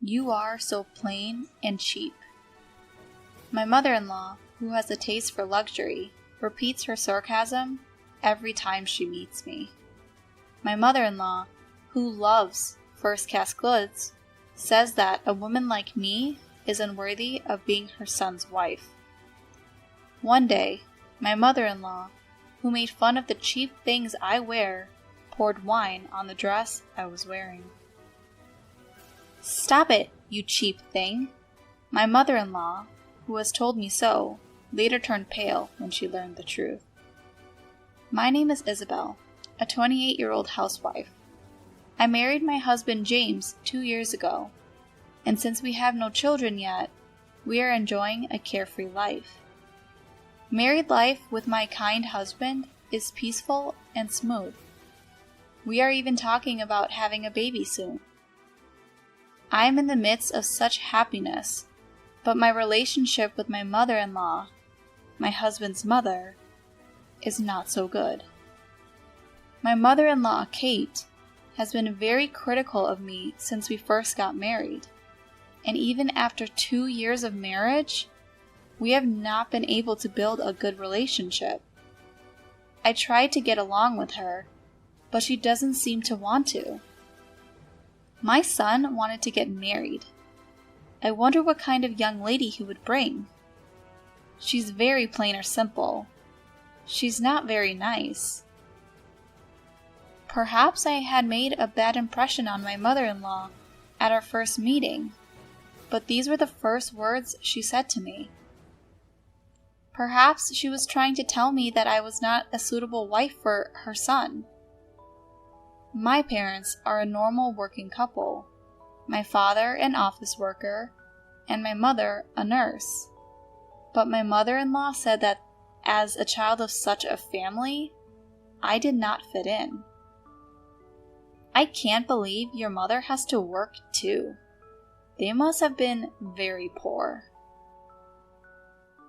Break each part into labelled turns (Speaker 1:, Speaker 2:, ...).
Speaker 1: You are so plain and cheap. My mother-in-law, who has a taste for luxury, repeats her sarcasm every time she meets me. My mother-in-law, who loves first-class goods, says that a woman like me is unworthy of being her son's wife. One day, my mother-in-law, who made fun of the cheap things I wear, poured wine on the dress I was wearing. Stop it, you cheap thing! My mother-in-law, who has told me so, later turned pale when she learned the truth. My name is Isabel, a 28-year-old housewife. I married my husband James 2 years ago, and since we have no children yet, we are enjoying a carefree life. Married life with my kind husband is peaceful and smooth. We are even talking about having a baby soon. I am in the midst of such happiness, but my relationship with my mother-in-law, my husband's mother, is not so good. My mother-in-law, Kate, has been very critical of me since we first got married, and even after 2 years of marriage, we have not been able to build a good relationship. I tried to get along with her, but she doesn't seem to want to. My son wanted to get married. I wonder what kind of young lady he would bring. She's very plain or simple. She's not very nice. Perhaps I had made a bad impression on my mother-in-law at our first meeting, but these were the first words she said to me. Perhaps she was trying to tell me that I was not a suitable wife for her son. My parents are a normal working couple, my father an office worker, and my mother a nurse. But my mother-in-law said that as a child of such a family, I did not fit in. I can't believe your mother has to work too. They must have been very poor.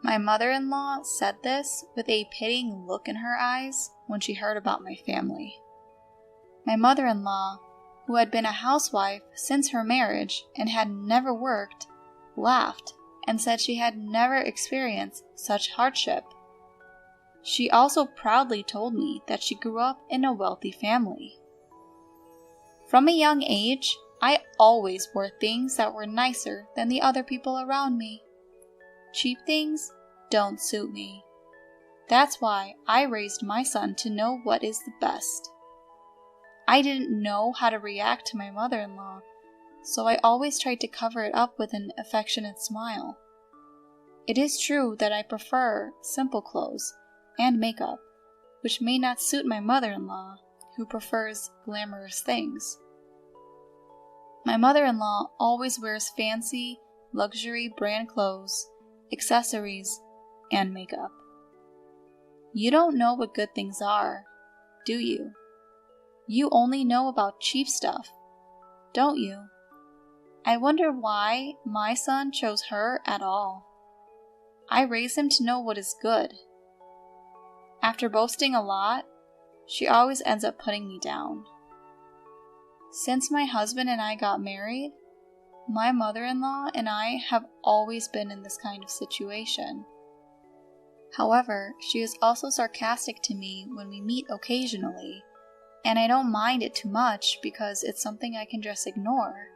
Speaker 1: My mother-in-law said this with a pitying look in her eyes when she heard about my family. My mother-in-law, who had been a housewife since her marriage and had never worked, laughed and said she had never experienced such hardship. She also proudly told me that she grew up in a wealthy family. From a young age, I always wore things that were nicer than the other people around me. Cheap things don't suit me. That's why I raised my son to know what is the best. I didn't know how to react to my mother-in-law, so I always tried to cover it up with an affectionate smile. It is true that I prefer simple clothes and makeup, which may not suit my mother-in-law, who prefers glamorous things. My mother-in-law always wears fancy, luxury brand clothes, accessories, and makeup. You don't know what good things are, do you? You only know about cheap stuff, don't you? I wonder why my son chose her at all. I raised him to know what is good. After boasting a lot, she always ends up putting me down. Since my husband and I got married, my mother-in-law and I have always been in this kind of situation. However, she is also sarcastic to me when we meet occasionally, and I don't mind it too much because it's something I can just ignore.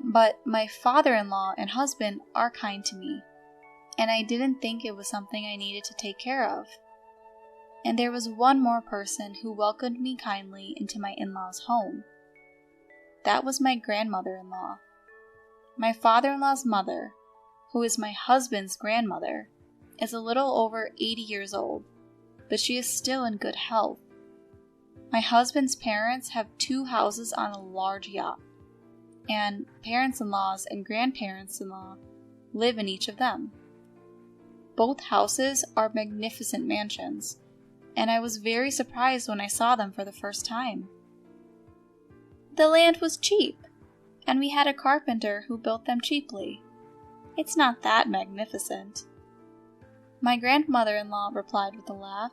Speaker 1: But my father-in-law and husband are kind to me, and I didn't think it was something I needed to take care of. And there was one more person who welcomed me kindly into my in-laws' home. That was my grandmother-in-law. My father-in-law's mother, who is my husband's grandmother, is a little over 80 years old, but she is still in good health. My husband's parents have 2 houses on a large yacht, and parents-in-laws and grandparents-in-law live in each of them. Both houses are magnificent mansions, and I was very surprised when I saw them for the first time. The land was cheap, and we had a carpenter who built them cheaply. It's not that magnificent. My grandmother-in-law replied with a laugh.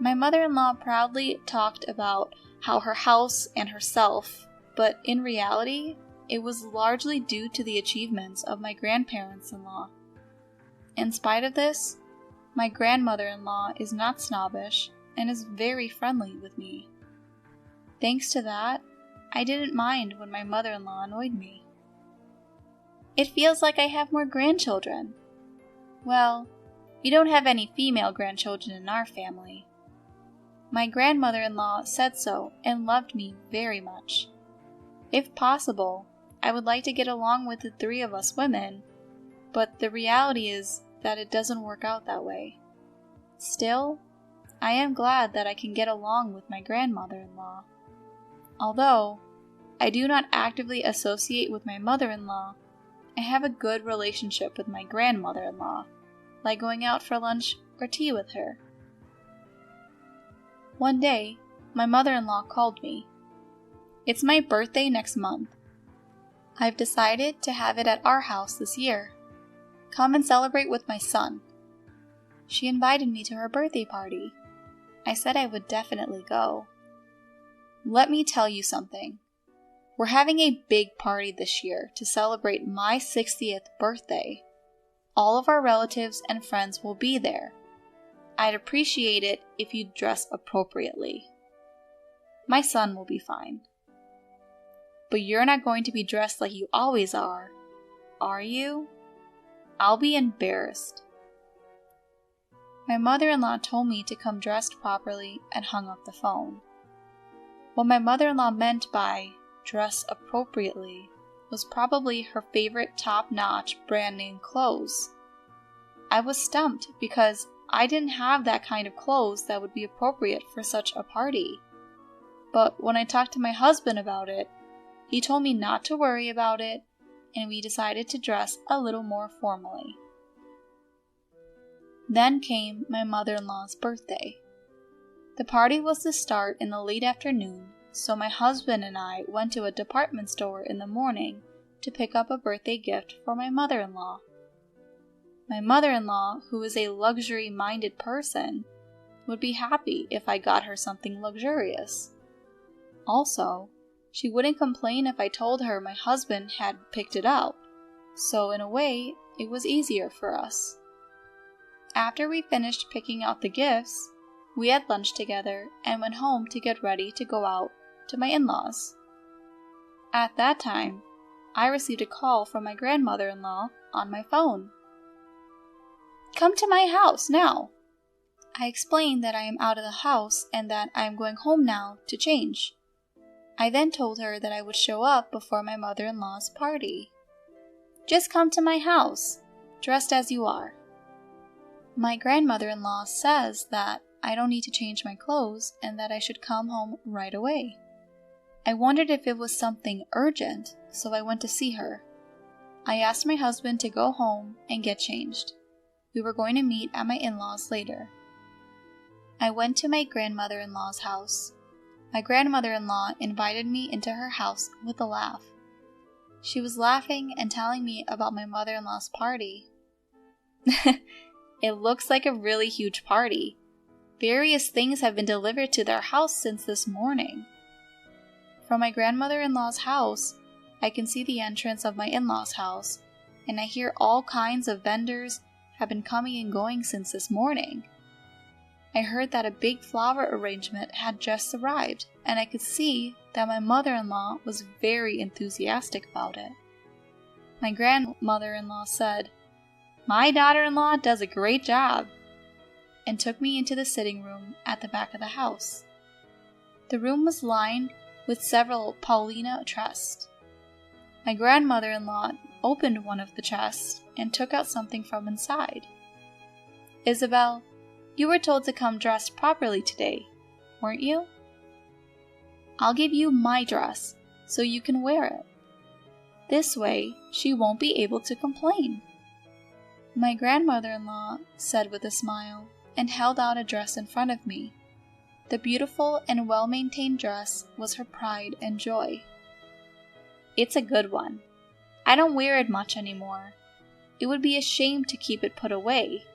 Speaker 1: My mother-in-law proudly talked about how her house and herself, but in reality, it was largely due to the achievements of my grandparents-in-law. In spite of this, my grandmother-in-law is not snobbish and is very friendly with me. Thanks to that, I didn't mind when my mother-in-law annoyed me. It feels like I have more grandchildren. Well, we don't have any female grandchildren in our family. My grandmother-in-law said so and loved me very much. If possible, I would like to get along with the three of us women, but the reality is that it doesn't work out that way. Still, I am glad that I can get along with my grandmother-in-law. Although I do not actively associate with my mother-in-law, I have a good relationship with my grandmother-in-law, like going out for lunch or tea with her. One day, my mother-in-law called me. It's my birthday next month. I've decided to have it at our house this year. Come and celebrate with my son. She invited me to her birthday party. I said I would definitely go. Let me tell you something. We're having a big party this year to celebrate my 60th birthday. All of our relatives and friends will be there. I'd appreciate it if you'd dress appropriately. My son will be fine. But you're not going to be dressed like you always are you? I'll be embarrassed. My mother-in-law told me to come dressed properly and hung up the phone. What my mother-in-law meant by dress appropriately was probably her favorite top-notch brand-name clothes. I was stumped because I didn't have that kind of clothes that would be appropriate for such a party. But when I talked to my husband about it, he told me not to worry about it, and we decided to dress a little more formally. Then came my mother-in-law's birthday. The party was to start in the late afternoon, so my husband and I went to a department store in the morning to pick up a birthday gift for my mother-in-law. My mother-in-law, who is a luxury-minded person, would be happy if I got her something luxurious. Also, she wouldn't complain if I told her my husband had picked it out, so in a way, it was easier for us. After we finished picking out the gifts, we had lunch together and went home to get ready to go out to my in-laws. At that time, I received a call from my grandmother-in-law on my phone. "Come to my house now." I explained that I am out of the house and that I am going home now to change. I then told her that I would show up before my mother-in-law's party. "Just come to my house, dressed as you are." My grandmother-in-law says that I don't need to change my clothes and that I should come home right away. I wondered if it was something urgent, so I went to see her. I asked my husband to go home and get changed. We were going to meet at my in-laws later. I went to my grandmother-in-law's house. My grandmother-in-law invited me into her house with a laugh. She was laughing and telling me about my mother-in-law's party. It looks like a really huge party. Various things have been delivered to their house since this morning. From my grandmother-in-law's house, I can see the entrance of my in-laws' house, and I hear all kinds of vendors have been coming and going since this morning. I heard that a big flower arrangement had just arrived, and I could see that my mother-in-law was very enthusiastic about it. My grandmother-in-law said, "My daughter-in-law does a great job," and took me into the sitting room at the back of the house. The room was lined with several Paulina chests. My grandmother-in-law opened one of the chests and took out something from inside. "Isabel, you were told to come dressed properly today, weren't you? I'll give you my dress so you can wear it. This way, she won't be able to complain." My grandmother-in-law said with a smile and held out a dress in front of me. The beautiful and well-maintained dress was her pride and joy. "It's a good one. I don't wear it much anymore. It would be a shame to keep it put away.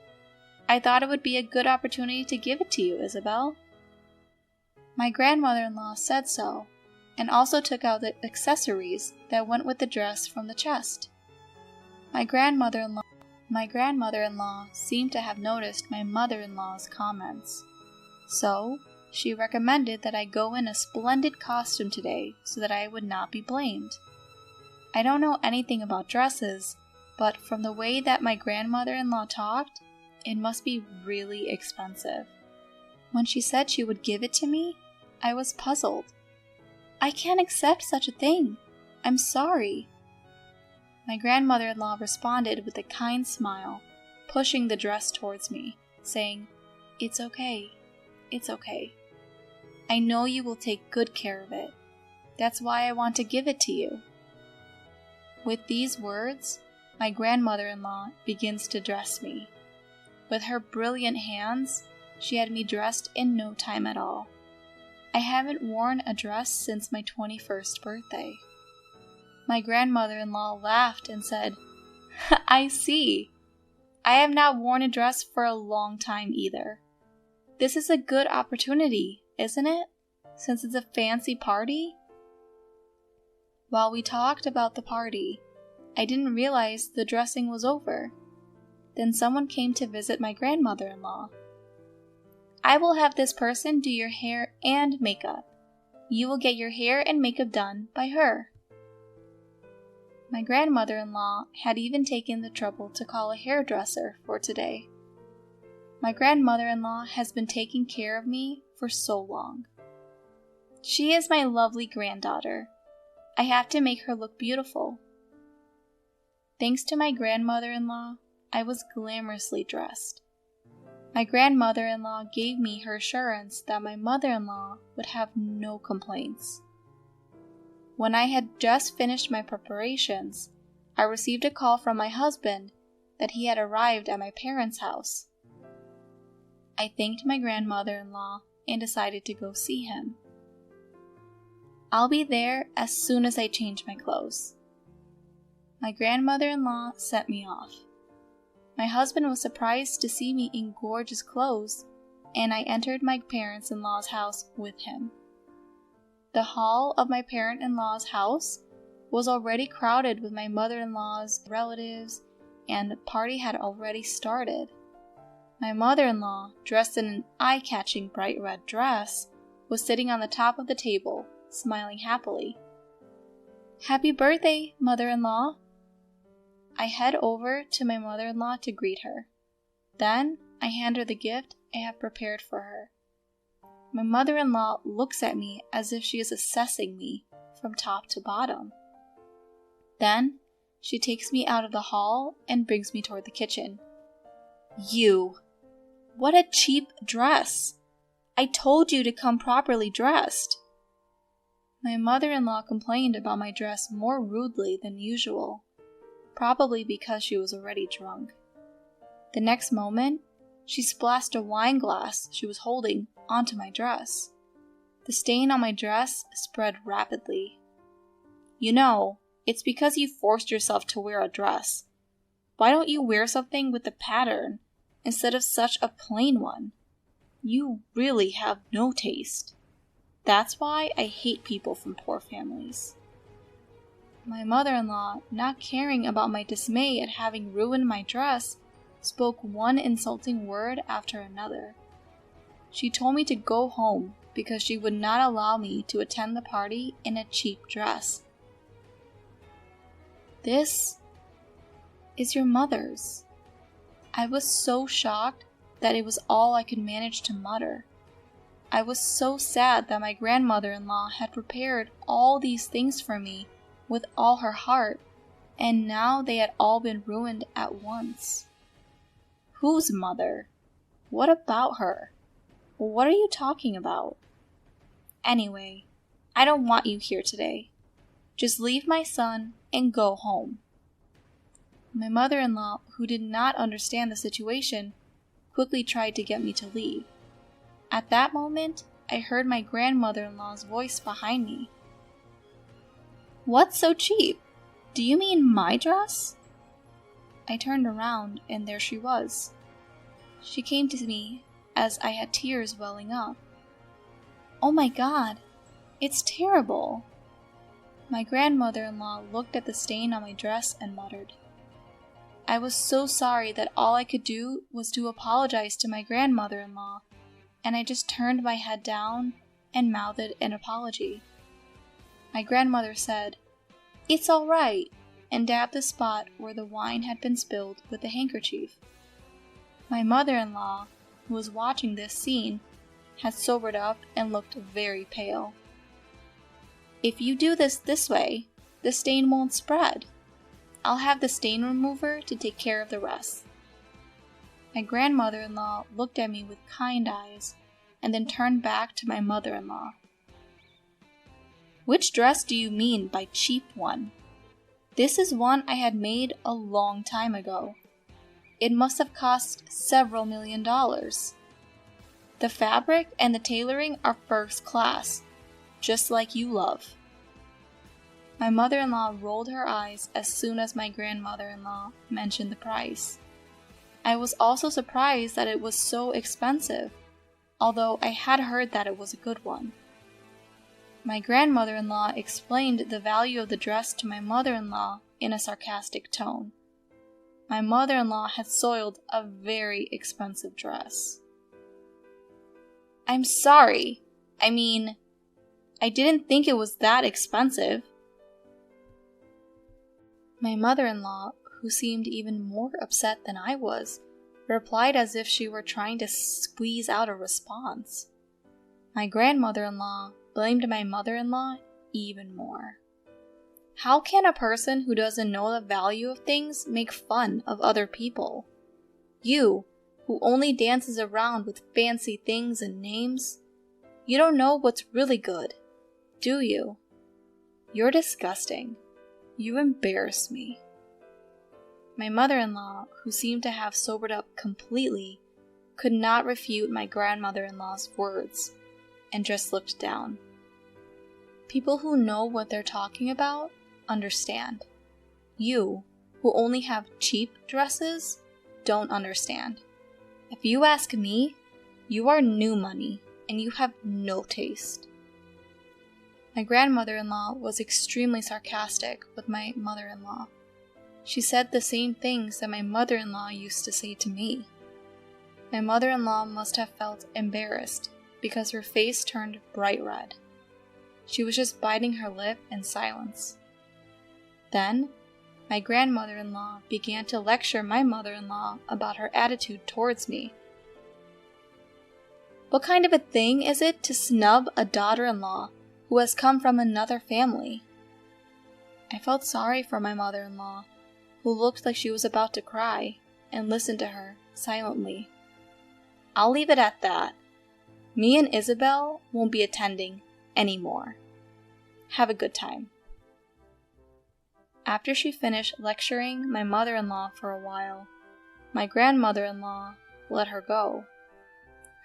Speaker 1: I thought it would be a good opportunity to give it to you, Isabel." My grandmother-in-law said so, and also took out the accessories that went with the dress from the chest. My grandmother-in-law seemed to have noticed my mother-in-law's comments. So, she recommended that I go in a splendid costume today so that I would not be blamed. I don't know anything about dresses, but from the way that my grandmother-in-law talked, it must be really expensive. When she said she would give it to me, I was puzzled. I can't accept such a thing. I'm sorry. My grandmother-in-law responded with a kind smile, pushing the dress towards me, saying, "It's okay. It's okay. I know you will take good care of it. That's why I want to give it to you." With these words, my grandmother-in-law begins to dress me. With her brilliant hands, she had me dressed in no time at all. I haven't worn a dress since my 21st birthday. My grandmother-in-law laughed and said, "I see. I have not worn a dress for a long time either. This is a good opportunity, isn't it? Since it's a fancy party?" While we talked about the party, I didn't realize the dressing was over. Then someone came to visit my grandmother-in-law. "I will have this person do your hair and makeup. You will get your hair and makeup done by her." My grandmother-in-law had even taken the trouble to call a hairdresser for today. My grandmother-in-law has been taking care of me for so long. She is my lovely granddaughter. I have to make her look beautiful. Thanks to my grandmother-in-law, I was glamorously dressed. My grandmother-in-law gave me her assurance that my mother-in-law would have no complaints. When I had just finished my preparations, I received a call from my husband that he had arrived at my parents' house. I thanked my grandmother-in-law and decided to go see him. "I'll be there as soon as I change my clothes." My grandmother-in-law sent me off. My husband was surprised to see me in gorgeous clothes, and I entered my parents-in-law's house with him. The hall of my parent-in-law's house was already crowded with my mother-in-law's relatives, and the party had already started. My mother-in-law, dressed in an eye-catching bright red dress, was sitting on the top of the table, smiling happily. "Happy birthday, mother-in-law!" I head over to my mother-in-law to greet her. Then I hand her the gift I have prepared for her. My mother-in-law looks at me as if she is assessing me from top to bottom. Then she takes me out of the hall and brings me toward the kitchen. "You! What a cheap dress! I told you to come properly dressed." My mother-in-law complained about my dress more rudely than usual, probably because she was already drunk. The next moment, she splashed a wine glass she was holding onto my dress. The stain on my dress spread rapidly. "You know, it's because you forced yourself to wear a dress. Why don't you wear something with a pattern instead of such a plain one? You really have no taste. That's why I hate people from poor families." My mother-in-law, not caring about my dismay at having ruined my dress, spoke one insulting word after another. She told me to go home because she would not allow me to attend the party in a cheap dress. "This is your mother's." I was so shocked that it was all I could manage to mutter. I was so sad that my grandmother-in-law had prepared all these things for me with all her heart, and now they had all been ruined at once. Whose mother? What about her? What are you talking about? Anyway, I don't want you here today. Just leave my son and go home. My mother-in-law, who did not understand the situation, quickly tried to get me to leave. At that moment, I heard my grandmother-in-law's voice behind me. "What's so cheap? Do you mean my dress?" I turned around, and there she was. She came to me as I had tears welling up. "Oh my God, It's terrible." My grandmother-in-law looked at the stain on my dress and muttered. I was so sorry that all I could do was to apologize to my grandmother-in-law, and I just turned my head down and mouthed an apology. My grandmother said, "It's all right," and dabbed the spot where the wine had been spilled with a handkerchief. My mother-in-law, who was watching this scene, had sobered up and looked very pale. "If you do this way, the stain won't spread. I'll have the stain remover to take care of the rest." My grandmother-in-law looked at me with kind eyes and then turned back to my mother-in-law. "Which dress do you mean by cheap one? This is one I had made a long time ago. It must have cost several $1,000,000. The fabric and the tailoring are first class, just like you love." My mother-in-law rolled her eyes as soon as my grandmother-in-law mentioned the price. I was also surprised that it was so expensive, although I had heard that it was a good one. My grandmother-in-law explained the value of the dress to my mother-in-law in a sarcastic tone. My mother-in-law had soiled a very expensive dress. "I'm sorry. I didn't think it was that expensive." My mother-in-law, who seemed even more upset than I was, replied as if she were trying to squeeze out a response. My grandmother-in-law blamed my mother-in-law even more. How can a person who doesn't know the value of things make fun of other people? You, who only dances around with fancy things and names, you don't know what's really good, do you? You're disgusting. You embarrass me. My mother-in-law, who seemed to have sobered up completely, could not refute my grandmother-in-law's words, and just looked down. People who know what they're talking about understand. You, who only have cheap dresses, don't understand. If you ask me, you are new money, and you have no taste. My grandmother-in-law was extremely sarcastic with my mother-in-law. She said the same things that my mother-in-law used to say to me. My mother-in-law must have felt embarrassed because her face turned bright red. She was just biting her lip in silence. Then, my grandmother-in-law began to lecture my mother-in-law about her attitude towards me. What kind of a thing is it to snub a daughter-in-law who has come from another family? I felt sorry for my mother-in-law, who looked like she was about to cry, and listened to her silently. I'll leave it at that. Me and Isabel won't be attending anymore. Have a good time. After she finished lecturing my mother-in-law for a while, my grandmother-in-law let her go.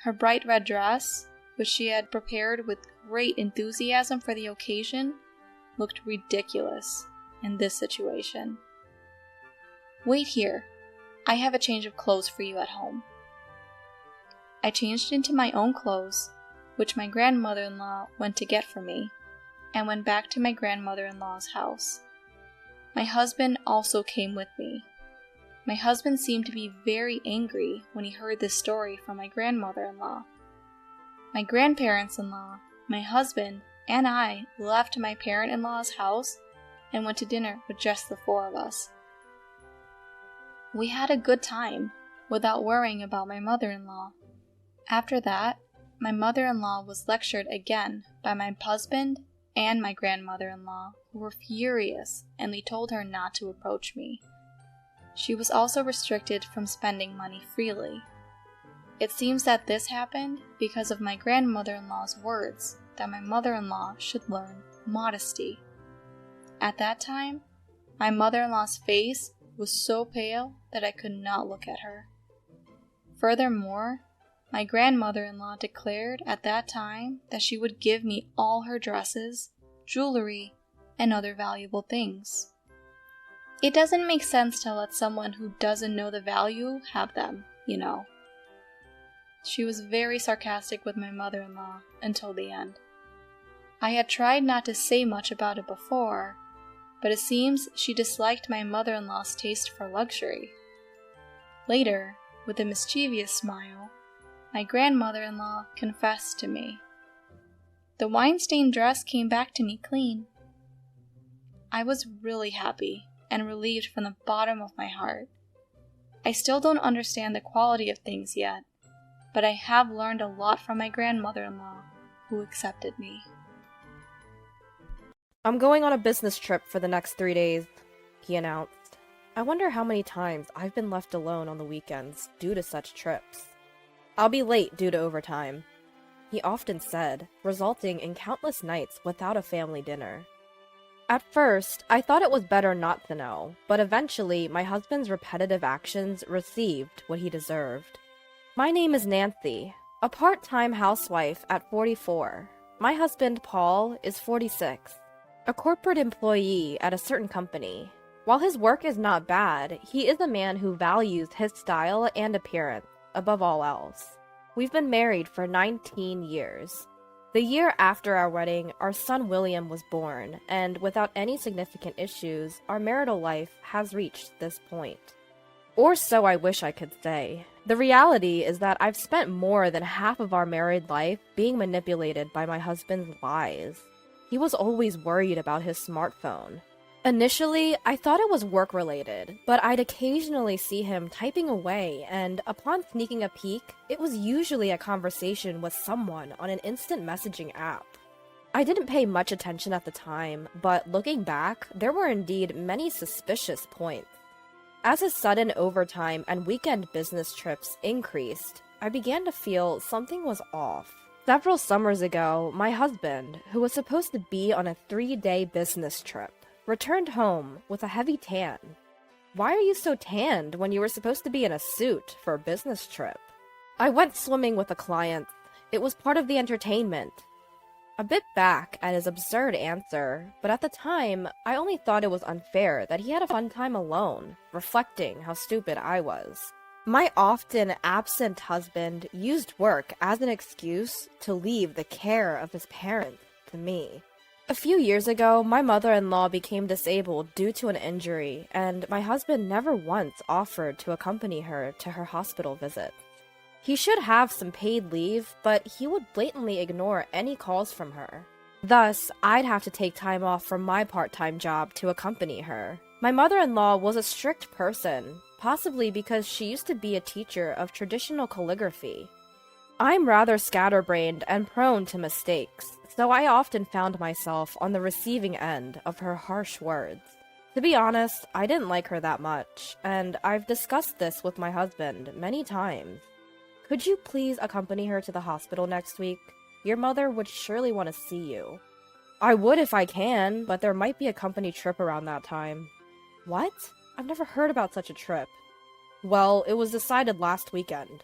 Speaker 1: Her bright red dress, which she had prepared with great enthusiasm for the occasion, looked ridiculous in this situation. Wait here. I have a change of clothes for you at home. I changed into my own clothes, which my grandmother-in-law went to get for me, and went back to my grandmother-in-law's house. My husband also came with me. My husband seemed to be very angry when he heard this story from my grandmother-in-law. My grandparents-in-law, my husband, and I left my parent-in-law's house and went to dinner with just the four of us. We had a good time without worrying about my mother-in-law. After that, my mother-in-law was lectured again by my husband and my grandmother-in-law, who were furious, and they told her not to approach me. She was also restricted from spending money freely. It seems that this happened because of my grandmother-in-law's words that my mother-in-law should learn modesty. At that time, my mother-in-law's face was so pale that I could not look at her. Furthermore, my grandmother-in-law declared at that time that she would give me all her dresses, jewelry, and other valuable things. It doesn't make sense to let someone who doesn't know the value have them, you know. She was very sarcastic with my mother-in-law until the end. I had tried not to say much about it before, but it seems she disliked my mother-in-law's taste for luxury. Later, with a mischievous smile, my grandmother-in-law confessed to me. The wine-stained dress came back to me clean. I was really happy and relieved from the bottom of my heart. I still don't understand the quality of things yet, but I have learned a lot from my grandmother-in-law, who accepted me.
Speaker 2: I'm going on a business trip for the next 3 days, he announced. I wonder how many times I've been left alone on the weekends due to such trips. I'll be late due to overtime, he often said, resulting in countless nights without a family dinner. At first, I thought it was better not to know, but eventually my husband's repetitive actions received what he deserved. My name is Nancy, a part-time housewife at 44. My husband, Paul, is 46, a corporate employee at a certain company. While his work is not bad, he is a man who values his style and appearance above all else. We've been married for 19 years. The year after our wedding, our son William was born, and without any significant issues, our marital life has reached this point. Or so I wish I could say. The reality is that I've spent more than half of our married life being manipulated by my husband's lies. He was always worried about his smartphone. Initially, I thought it was work-related, but I'd occasionally see him typing away, and upon sneaking a peek, it was usually a conversation with someone on an instant messaging app. I didn't pay much attention at the time, but looking back, there were indeed many suspicious points. As his sudden overtime and weekend business trips increased, I began to feel something was off. Several summers ago, my husband, who was supposed to be on a 3-day business trip, returned home with a heavy tan. Why are you so tanned when you were supposed to be in a suit for a business trip? I went swimming with a client. It was part of the entertainment. A bit back at his absurd answer, but at the time, I only thought it was unfair that he had a fun time alone, reflecting how stupid I was. My often absent husband used work as an excuse to leave the care of his parents to me. A few years ago, my mother-in-law became disabled due to an injury, and my husband never once offered to accompany her to her hospital visit. He should have some paid leave, but he would blatantly ignore any calls from her. Thus, I'd have to take time off from my part-time job to accompany her. My mother-in-law was a strict person, possibly because she used to be a teacher of traditional calligraphy. I'm rather scatterbrained and prone to mistakes, so I often found myself on the receiving end of her harsh words. To be honest, I didn't like her that much, and I've discussed this with my husband many times. Could you please accompany her to the hospital next week? Your mother would surely want to see you. I would if I can, but there might be a company trip around that time. What? I've never heard about such a trip. Well, it was decided last weekend.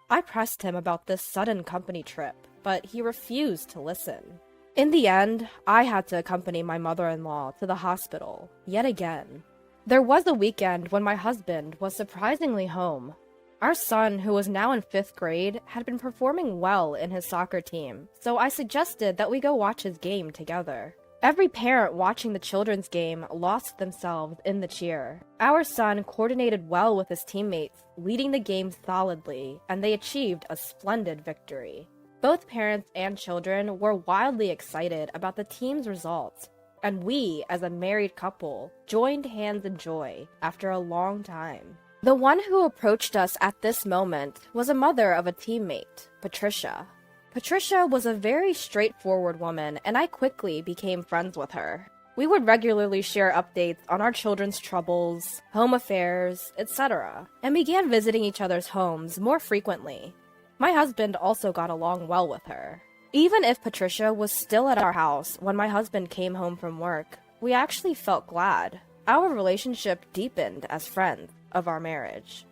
Speaker 2: I pressed him about this sudden company trip, but he refused to listen. In the end, I had to accompany my mother-in-law to the hospital, yet again. There was a weekend when my husband was surprisingly home. Our son, who was now in 5th grade, had been performing well in his soccer team, so I suggested that we go watch his game together. Every parent watching the children's game lost themselves in the cheer. Our son coordinated well with his teammates, leading the game solidly, and they achieved a splendid victory. Both parents and children were wildly excited about the team's results, and we, as a married couple, joined hands in joy after a long time. The one who approached us at this moment was a mother of a teammate, Patricia. Patricia was a very straightforward woman, and I quickly became friends with her. We would regularly share updates on our children's troubles, home affairs, etc., and began visiting each other's homes more frequently. My husband also got along well with her. Even if Patricia was still at our house when my husband came home from work, we actually felt glad. Our relationship deepened as friends of our marriage.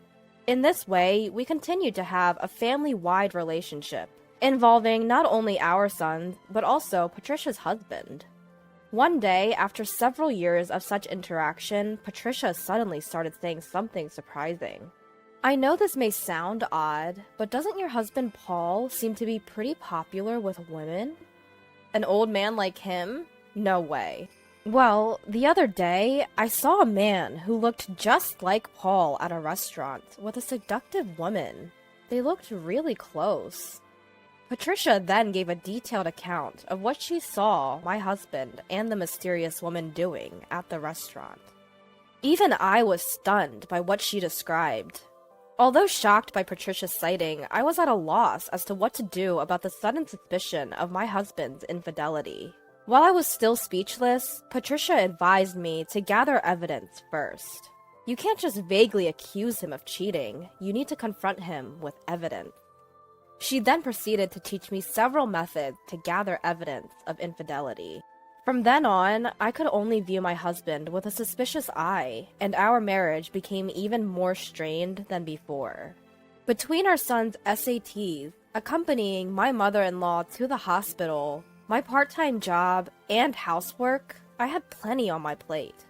Speaker 2: In this way, we continued to have a family-wide relationship, involving not only our sons, but also Patricia's husband. One day, after several years of such interaction, Patricia suddenly started saying something surprising. I know this may sound odd, but doesn't your husband Paul seem to be pretty popular with women? An old man like him? No way. Well, the other day, I saw a man who looked just like Paul at a restaurant with a seductive woman. They looked really close. Patricia then gave a detailed account of what she saw my husband and the mysterious woman doing at the restaurant. Even I was stunned by what she described. Although shocked by Patricia's sighting, I was at a loss as to what to do about the sudden suspicion of my husband's infidelity. While I was still speechless, Patricia advised me to gather evidence first. You can't just vaguely accuse him of cheating, you need to confront him with evidence. She then proceeded to teach me several methods to gather evidence of infidelity. From then on, I could only view my husband with a suspicious eye, and our marriage became even more strained than before. Between our son's SATs, accompanying my mother-in-law to the hospital, my part-time job, and housework, I had plenty on my plate.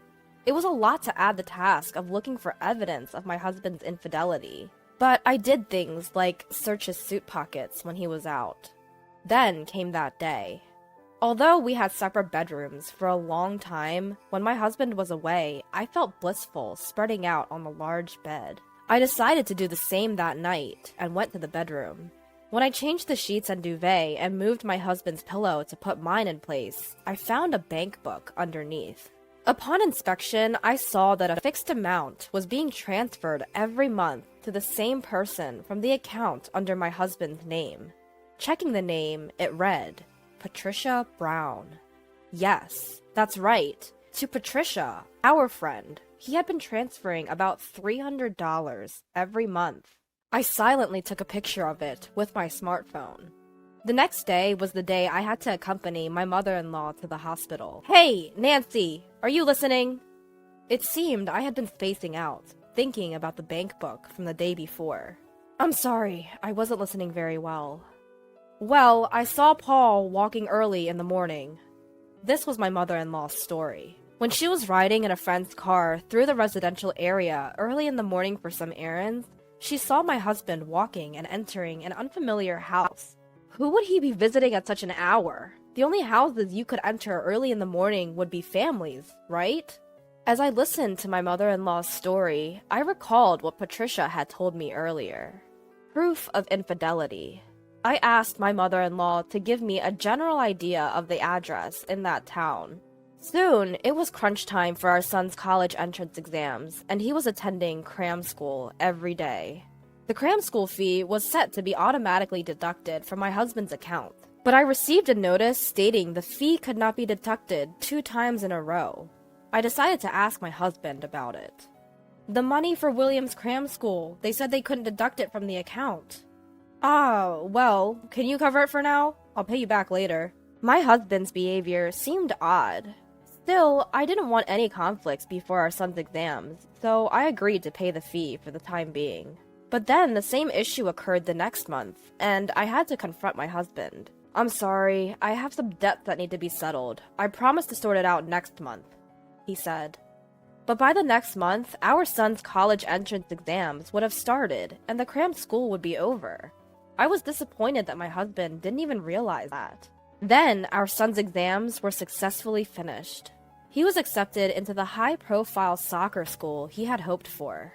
Speaker 2: It was a lot to add the task of looking for evidence of my husband's infidelity, but I did things like search his suit pockets when he was out. Then came that day. Although we had separate bedrooms for a long time, when my husband was away, I felt blissful spreading out on the large bed. I decided to do the same that night and went to the bedroom. When I changed the sheets and duvet and moved my husband's pillow to put mine in place, I found a bank book underneath. Upon inspection, I saw that a fixed amount was being transferred every month to the same person from the account under my husband's name. Checking the name, it read, Patricia Brown. Yes, that's right. To Patricia, our friend. He had been transferring about $300 every month. I silently took a picture of it with my smartphone. The next day was the day I had to accompany my mother-in-law to the hospital. Hey, Nancy, are you listening? It seemed I had been spacing out, thinking about the bank book from the day before. I'm sorry, I wasn't listening very well. Well, I saw Paul walking early in the morning. This was my mother-in-law's story. When she was riding in a friend's car through the residential area early in the morning for some errands, she saw my husband walking and entering an unfamiliar house. Who would he be visiting at such an hour? The only houses you could enter early in the morning would be families, right? As I listened to my mother-in-law's story, I recalled what Patricia had told me earlier. Proof of infidelity. I asked my mother-in-law to give me a general idea of the address in that town. Soon, it was crunch time for our son's college entrance exams, and he was attending cram school every day. The cram school fee was set to be automatically deducted from my husband's account, but I received a notice stating the fee could not be deducted 2 times in a row. I decided to ask my husband about it. The money for William's cram school, they said they couldn't deduct it from the account. Ah, well, can you cover it for now? I'll pay you back later. My husband's behavior seemed odd. Still, I didn't want any conflicts before our son's exams, so I agreed to pay the fee for the time being. But then the same issue occurred the next month, and I had to confront my husband. I'm sorry, I have some debts that need to be settled. I promise to sort it out next month, he said. But by the next month, our son's college entrance exams would have started, and the cram school would be over. I was disappointed that my husband didn't even realize that. Then, our son's exams were successfully finished. He was accepted into the high-profile soccer school he had hoped for.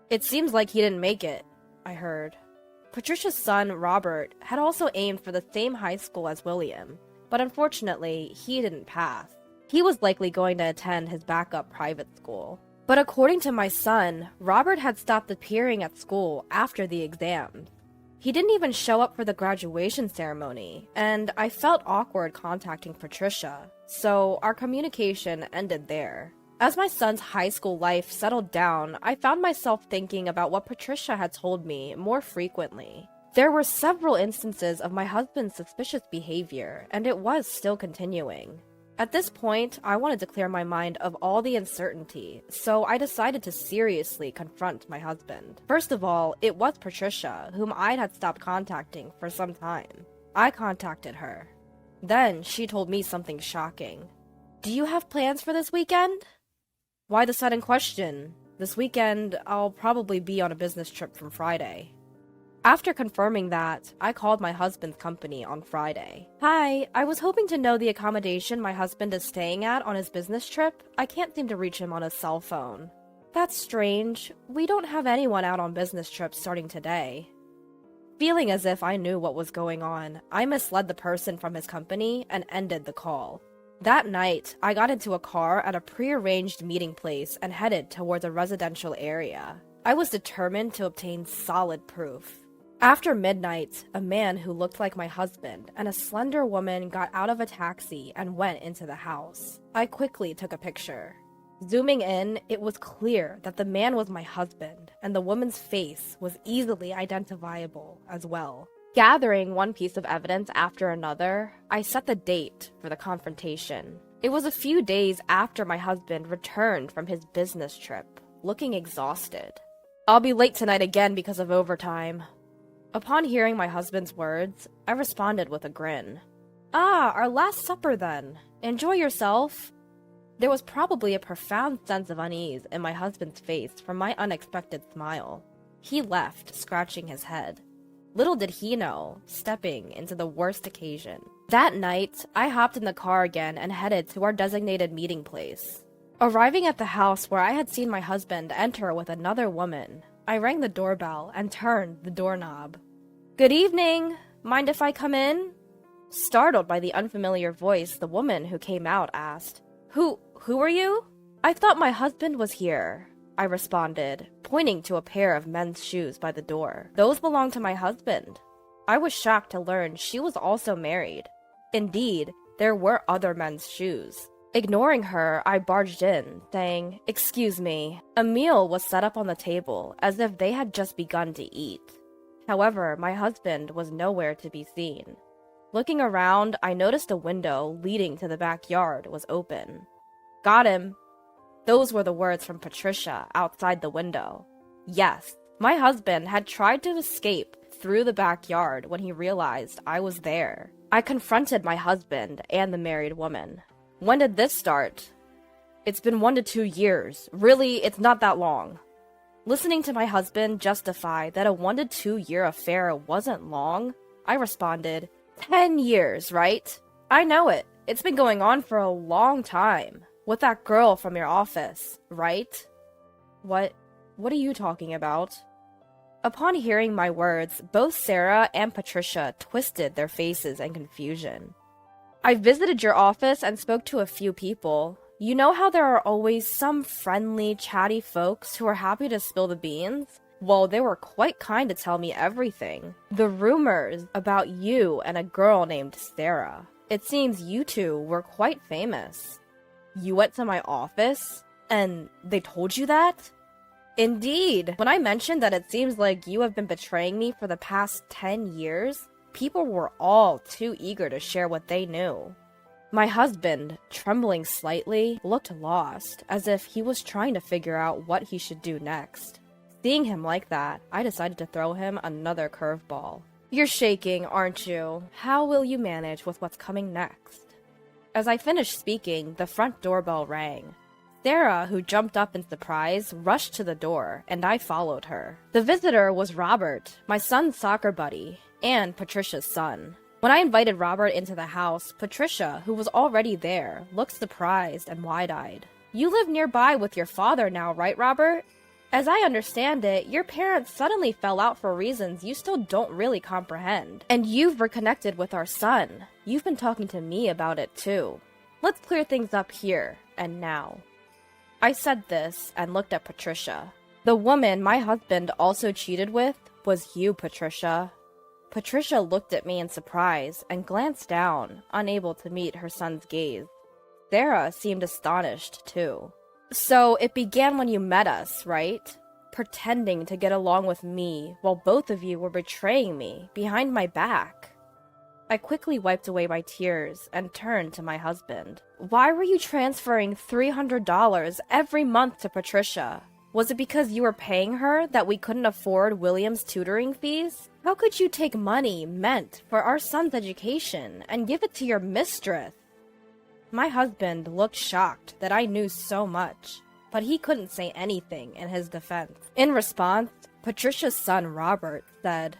Speaker 2: It seems like he didn't make it, I heard. Patricia's son, Robert, had also aimed for the same high school as William, but unfortunately, he didn't pass. He was likely going to attend his backup private school. But according to my son, Robert had stopped appearing at school after the exams. He didn't even show up for the graduation ceremony, and I felt awkward contacting Patricia, so our communication ended there. As my son's high school life settled down, I found myself thinking about what Patricia had told me more frequently. There were several instances of my husband's suspicious behavior, and it was still continuing. At this point, I wanted to clear my mind of all the uncertainty, so I decided to seriously confront my husband. First of all, it was Patricia, whom I had stopped contacting for some time. I contacted her. Then she told me something shocking. Do you have plans for this weekend? Why the sudden question? This weekend, I'll probably be on a business trip from Friday. After confirming that, I called my husband's company on Friday. Hi, I was hoping to know the accommodation my husband is staying at on his business trip. I can't seem to reach him on his cell phone. That's strange. We don't have anyone out on business trips starting today. Feeling as if I knew what was going on, I misled the person from his company and ended the call. That night, I got into a car at a pre-arranged meeting place and headed towards a residential area. I was determined to obtain solid proof. After midnight, a man who looked like my husband and a slender woman got out of a taxi and went into the house. I quickly took a picture. Zooming in, it was clear that the man was my husband, and the woman's face was easily identifiable as well. Gathering one piece of evidence after another, I set the date for the confrontation. It was a few days after my husband returned from his business trip, looking exhausted. I'll be late tonight again because of overtime. Upon hearing my husband's words, I responded with a grin. Ah, our last supper then. Enjoy yourself. There was probably a profound sense of unease in my husband's face from my unexpected smile. He left, scratching his head. Little did he know, stepping into the worst occasion. That night, I hopped in the car again and headed to our designated meeting place. Arriving at the house where I had seen my husband enter with another woman, I rang the doorbell and turned the doorknob. Good evening! Mind if I come in? Startled by the unfamiliar voice, the woman who came out asked, Who are you? I thought my husband was here, I responded, pointing to a pair of men's shoes by the door. Those belong to my husband. I was shocked to learn she was also married. Indeed, there were other men's shoes. Ignoring her, I barged in, saying, Excuse me. A meal was set up on the table, as if they had just begun to eat. However, my husband was nowhere to be seen. Looking around, I noticed a window leading to the backyard was open. Got him. Those were the words from Patricia outside the window. Yes, my husband had tried to escape through the backyard when he realized I was there. I confronted my husband and the married woman. When did this start? It's been 1 to 2 years. Really, it's not that long. Listening to my husband justify that a 1 to 2 year affair wasn't long, I responded, 10 years, right? I know it. It's been going on for a long time. With that girl from your office, right? What are you talking about? Upon hearing my words, both Sarah and Patricia twisted their faces in confusion. I visited your office and spoke to a few people. You know how there are always some friendly, chatty folks who are happy to spill the beans? Well, they were quite kind to tell me everything. The rumors about you and a girl named Sarah. It seems you two were quite famous. You went to my office? And they told you that? Indeed. When I mentioned that it seems like you have been betraying me for the past 10 years, people were all too eager to share what they knew. My husband, trembling slightly, looked lost, as if he was trying to figure out what he should do next. Seeing him like that, I decided to throw him another curveball. You're shaking, aren't you? How will you manage with what's coming next? As I finished speaking, the front doorbell rang. Sarah, who jumped up in surprise, rushed to the door, and I followed her. The visitor was Robert, my son's soccer buddy, and Patricia's son. When I invited Robert into the house, Patricia, who was already there, looked surprised and wide-eyed. You live nearby with your father now, right, Robert? As I understand it, your parents suddenly fell out for reasons you still don't really comprehend. And you've reconnected with our son. You've been talking to me about it too. Let's clear things up here and now. I said this and looked at Patricia. The woman my husband also cheated with was you, Patricia. Patricia looked at me in surprise and glanced down, unable to meet her son's gaze. Sarah seemed astonished too. So it began when you met us, right? Pretending to get along with me while both of you were betraying me behind my back. I quickly wiped away my tears and turned to my husband. Why were you transferring $300 every month to Patricia? Was it because you were paying her that we couldn't afford William's tutoring fees? How could you take money meant for our son's education and give it to your mistress? My husband looked shocked that I knew so much, but he couldn't say anything in his defense. In response, Patricia's son Robert said,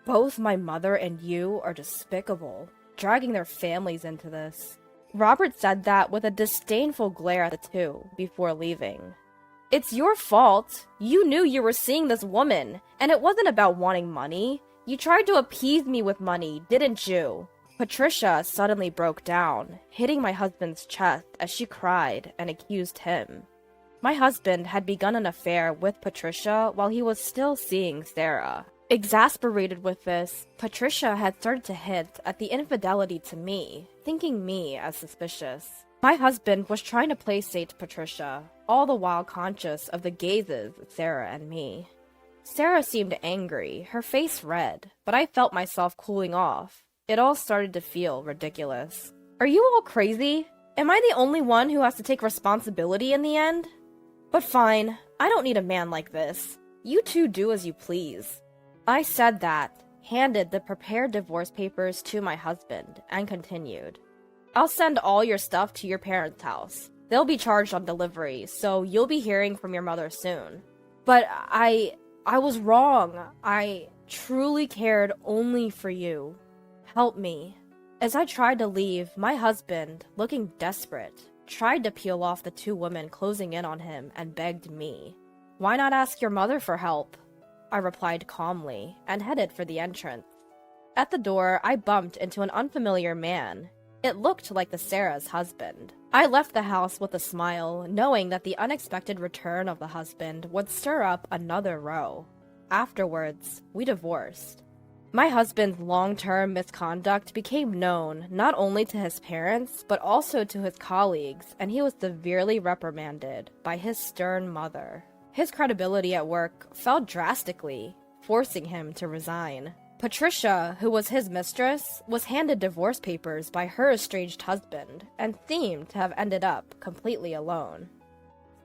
Speaker 2: Both my mother and you are despicable, dragging their families into this. Robert said that with a disdainful glare at the two before leaving. It's your fault. You knew you were seeing this woman, and it wasn't about wanting money. You tried to appease me with money, didn't you? Patricia suddenly broke down, hitting my husband's chest as she cried and accused him. My husband had begun an affair with Patricia while he was still seeing Sarah. Exasperated with this, Patricia had started to hint at the infidelity to me, thinking me as suspicious. My husband was trying to placate Patricia, all the while conscious of the gazes of Sarah and me. Sarah seemed angry, her face red, but I felt myself cooling off. It all started to feel ridiculous. Are you all crazy? Am I the only one who has to take responsibility in the end? But fine, I don't need a man like this. You two do as you please. I said that, handed the prepared divorce papers to my husband, and continued. I'll send all your stuff to your parents' house. They'll be charged on delivery, so you'll be hearing from your mother soon. But I was wrong. I truly cared only for you. Help me. As I tried to leave, my husband, looking desperate, tried to peel off the two women closing in on him and begged me. Why not ask your mother for help? I replied calmly and headed for the entrance. At the door, I bumped into an unfamiliar man. It looked like the Sarah's husband. I left the house with a smile, knowing that the unexpected return of the husband would stir up another row. Afterwards, we divorced. My husband's long-term misconduct became known not only to his parents, but also to his colleagues, and he was severely reprimanded by his stern mother. His credibility at work fell drastically, forcing him to resign. Patricia, who was his mistress, was handed divorce papers by her estranged husband, and seemed to have ended up completely alone.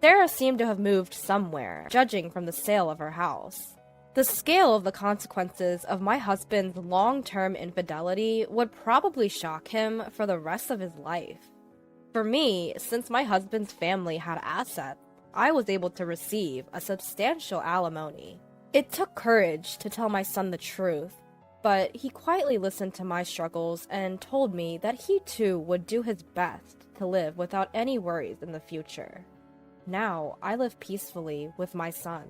Speaker 2: Sarah seemed to have moved somewhere, judging from the sale of her house. The scale of the consequences of my husband's long-term infidelity would probably shock him for the rest of his life. For me, since my husband's family had assets, I was able to receive a substantial alimony. It took courage to tell my son the truth, but he quietly listened to my struggles and told me that he too would do his best to live without any worries in the future. Now, I live peacefully with my son.